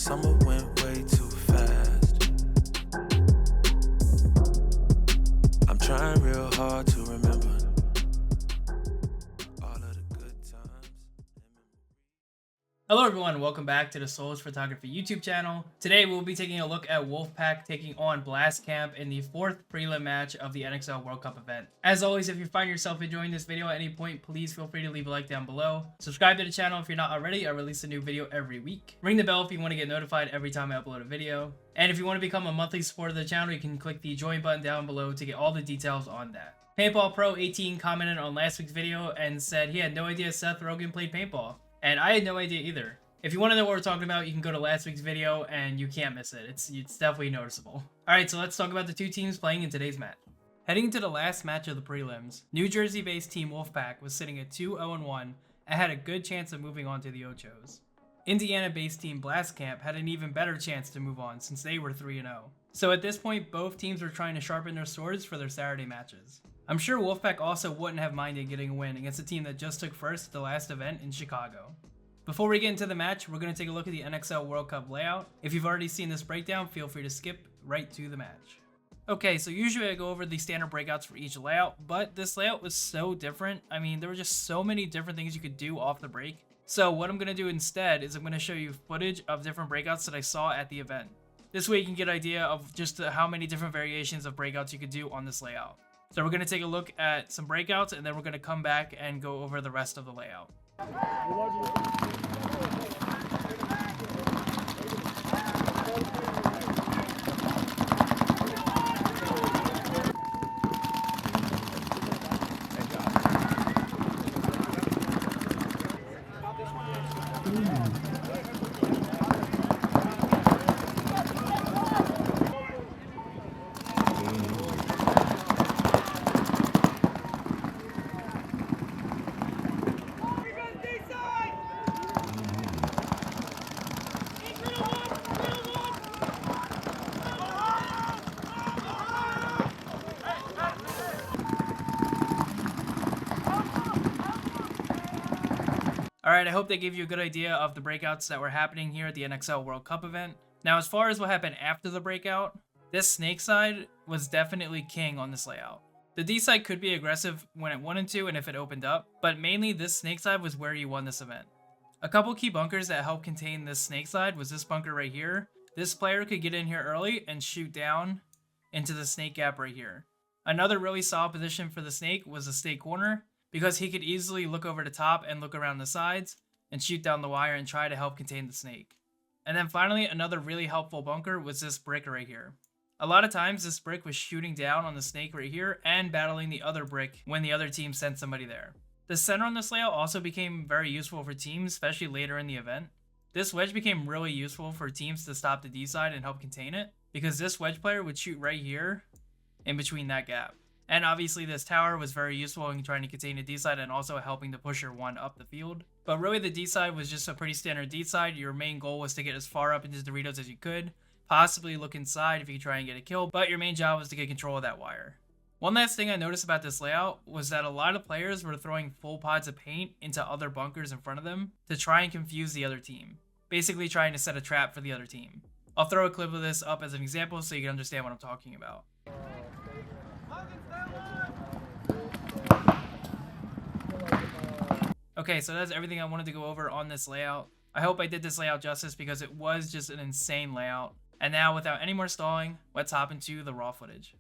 summer went way too fast. I'm trying real hard to remember all of the good times. Hello everyone, welcome back to the Soulless Photography YouTube channel. Today we'll be taking a look at Wolfpack taking on Blast Camp in the 4th prelim match of the NXL World Cup event. As always, if you find yourself enjoying this video at any point, please feel free to leave a like down below. Subscribe to the channel if you're not already. I release a new video every week. Ring the bell if you want to get notified every time I upload a video. And if you want to become a monthly supporter of the channel, you can click the join button down below to get all the details on that. Paintball Pro 18 commented on last week's video and said he had no idea Seth Rogen played paintball. And I had no idea either. If you want to know what we're talking about, you can go to last week's video and you can't miss it. It's definitely noticeable. Alright, so let's talk about the two teams playing in today's match. Heading to the last match of the prelims, New Jersey-based team Wolfpack was sitting at 2-0-1 and had a good chance of moving on to the Ochos. Indiana-based team Blast Camp had an even better chance to move on since they were 3-0. So at this point, both teams were trying to sharpen their swords for their Saturday matches. I'm sure Wolfpack also wouldn't have minded getting a win against a team that just took first at the last event in Chicago. Before we get into the match, we're going to take a look at the NXL World Cup layout. If you've already seen this breakdown, feel free to skip right to the match. Okay, so usually I go over the standard breakouts for each layout, but this layout was so different. I mean, there were just so many different things you could do off the break. So what I'm going to do instead is I'm going to show you footage of different breakouts that I saw at the event. This way you can get an idea of just how many different variations of breakouts you could do on this layout. So we're going to take a look at some breakouts and then we're going to come back and go over the rest of the layout. Alright, I hope that gave you a good idea of the breakouts that were happening here at the NXL World Cup event. Now, as far as what happened after the breakout, this snake side was definitely king on this layout. The D side could be aggressive when it wanted to and if it opened up, but mainly this snake side was where you won this event. A couple key bunkers that helped contain this snake side was this bunker right here. This player could get in here early and shoot down into the snake gap right here. Another really solid position for the snake was the snake corner, because he could easily look over the top and look around the sides and shoot down the wire and try to help contain the snake. And then finally, another really helpful bunker was this brick right here. A lot of times this brick was shooting down on the snake right here and battling the other brick when the other team sent somebody there. The center on this layout also became very useful for teams, especially later in the event. This wedge became really useful for teams to stop the D side and help contain it, because this wedge player would shoot right here in between that gap. And obviously this tower was very useful in trying to contain the D side and also helping the pusher one up the field. But really the D side was just a pretty standard D side. Your main goal was to get as far up into the Doritos as you could, possibly look inside if you could try and get a kill, but your main job was to get control of that wire. One last thing I noticed about this layout was that a lot of players were throwing full pods of paint into other bunkers in front of them to try and confuse the other team, basically trying to set a trap for the other team. I'll throw a clip of this up as an example so you can understand what I'm talking about. Okay, so that's everything I wanted to go over on this layout. I hope I did this layout justice because it was just an insane layout. And now, without any more stalling, let's hop into the raw footage.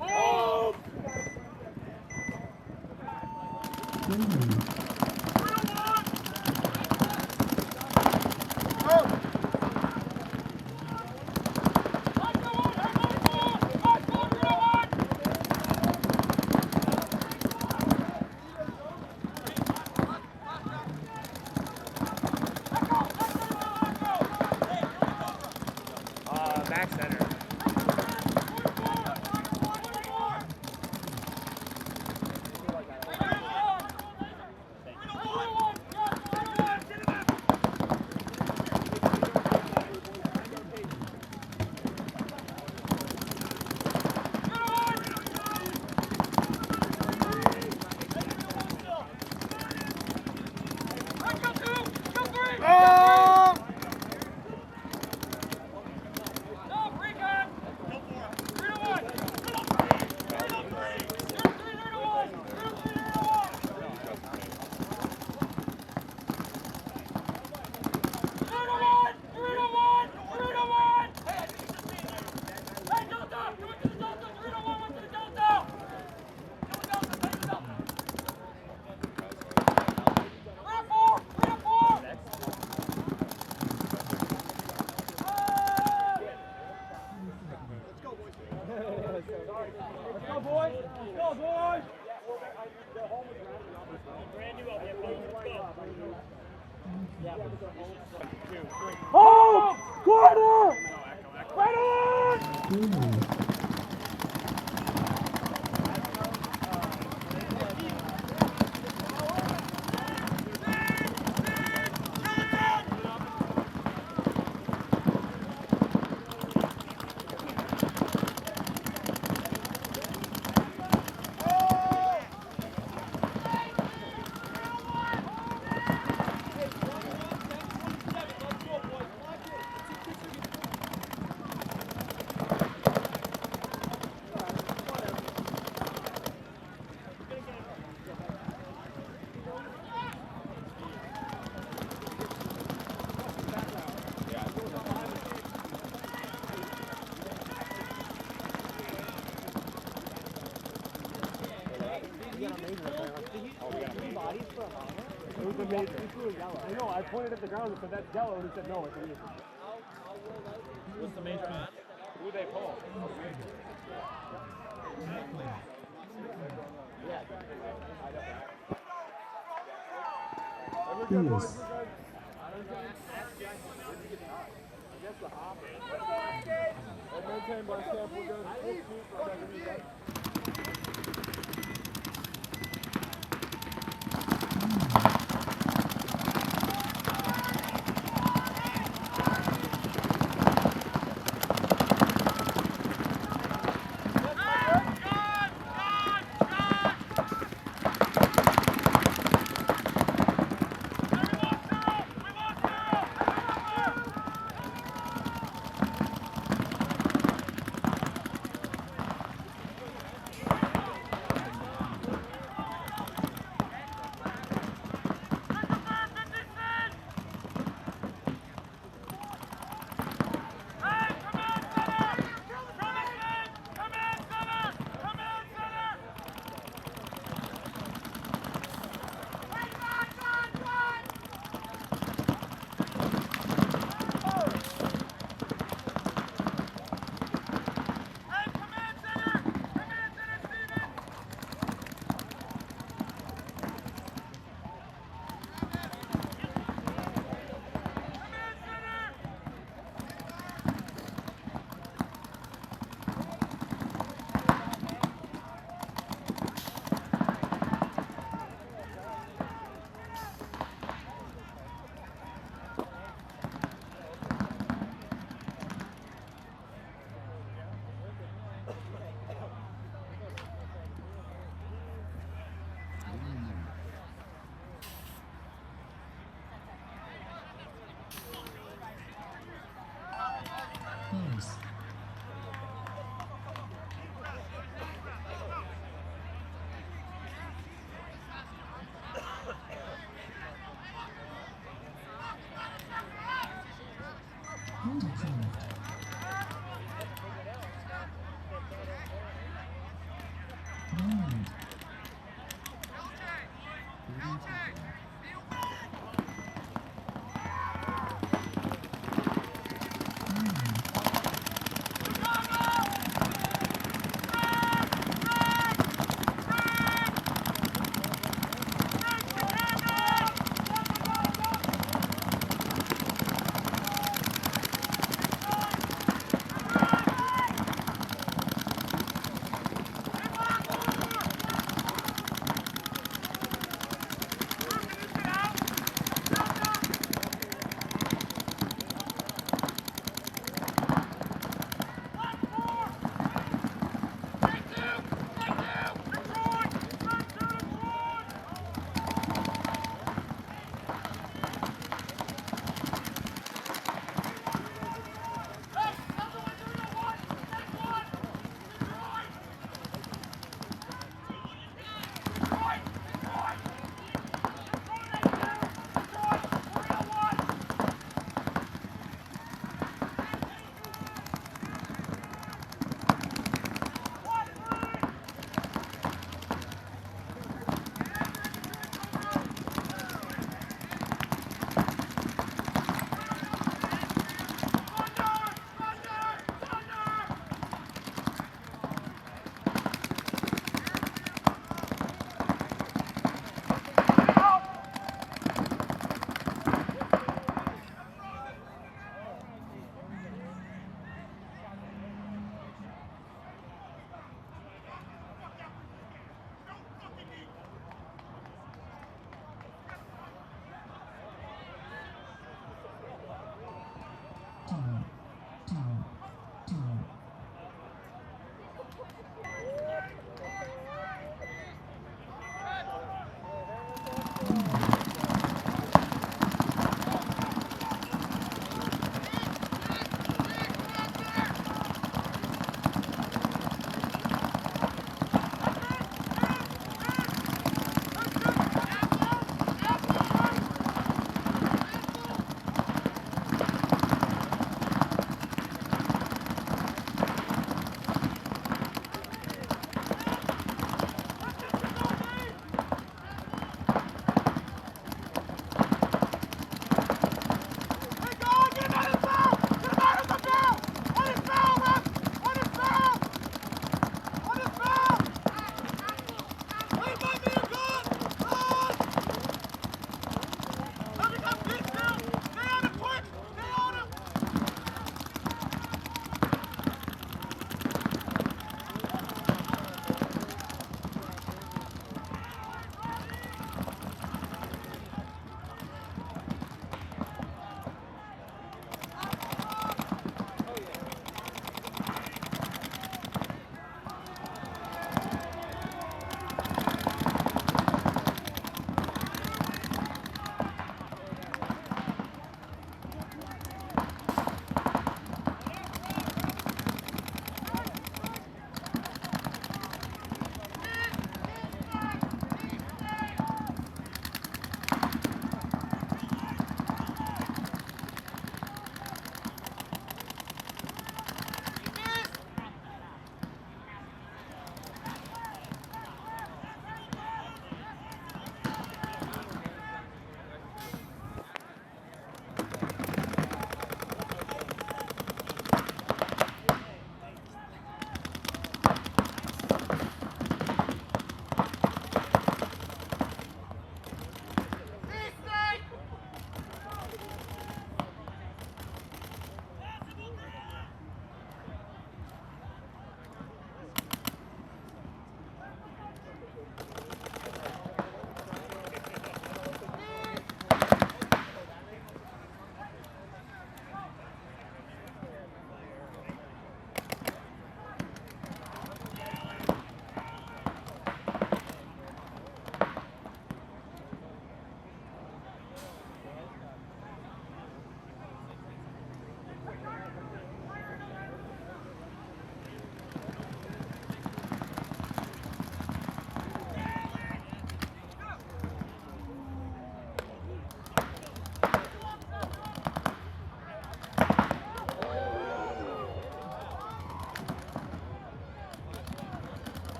Oh! Back center. Oh! Corner! Right on! I know, I pointed at the ground and said that's yellow, and he said no, it's a major. What's the major man? Who they pull? Yes. Maintain blast camp, we're good.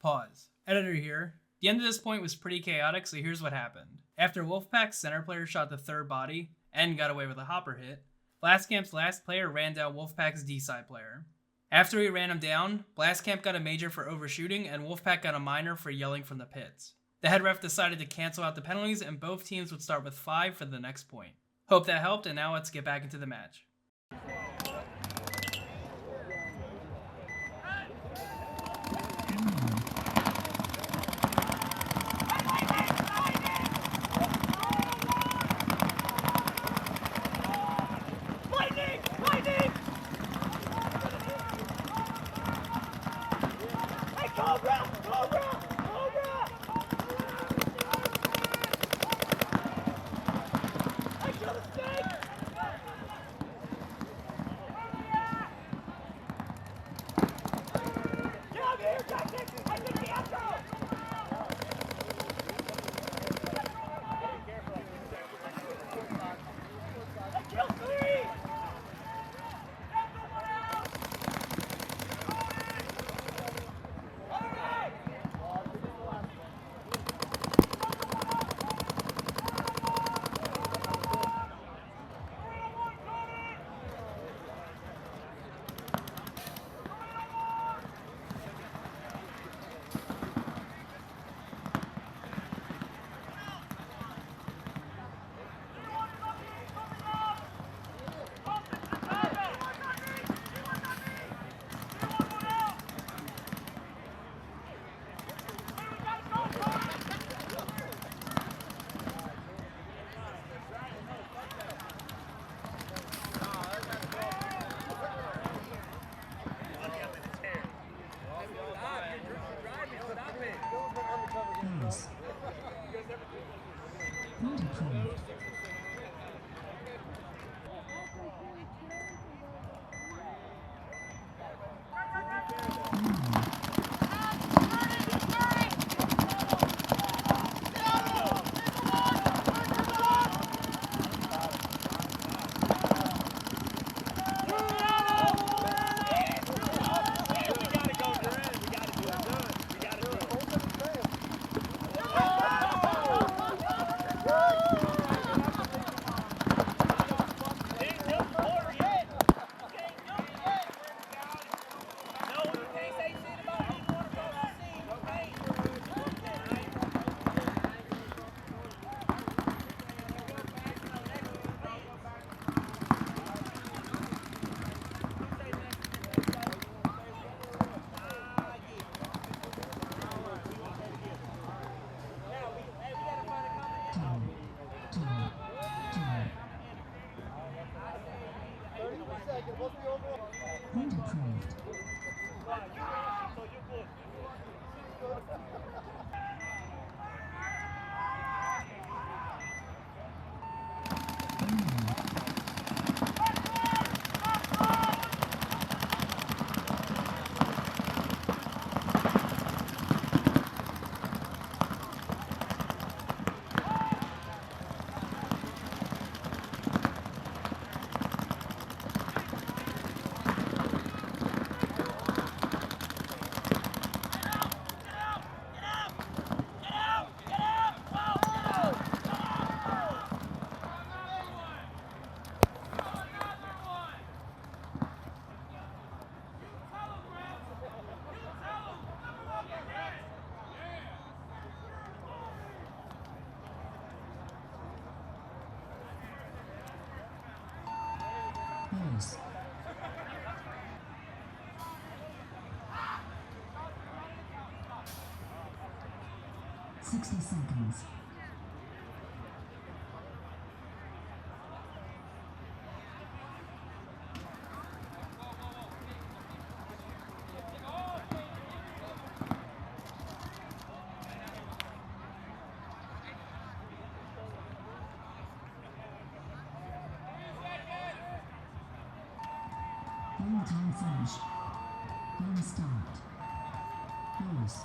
Pause. Editor here. The end of this point was pretty chaotic, so here's what happened. After Wolfpack's center player shot the third body and got away with a hopper hit, Blastcamp's last player ran down Wolfpack's D-side player. After he ran him down, Blastcamp got a major for overshooting and Wolfpack got a minor for yelling from the pits. The head ref decided to cancel out the penalties and both teams would start with 5 for the next point. Hope that helped, and now let's get back into the match. Point approved. Yes. 60 seconds. Game time finished. Game start. Pause.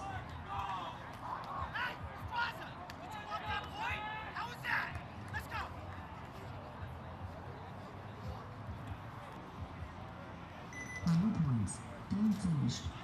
Final points. Game finished.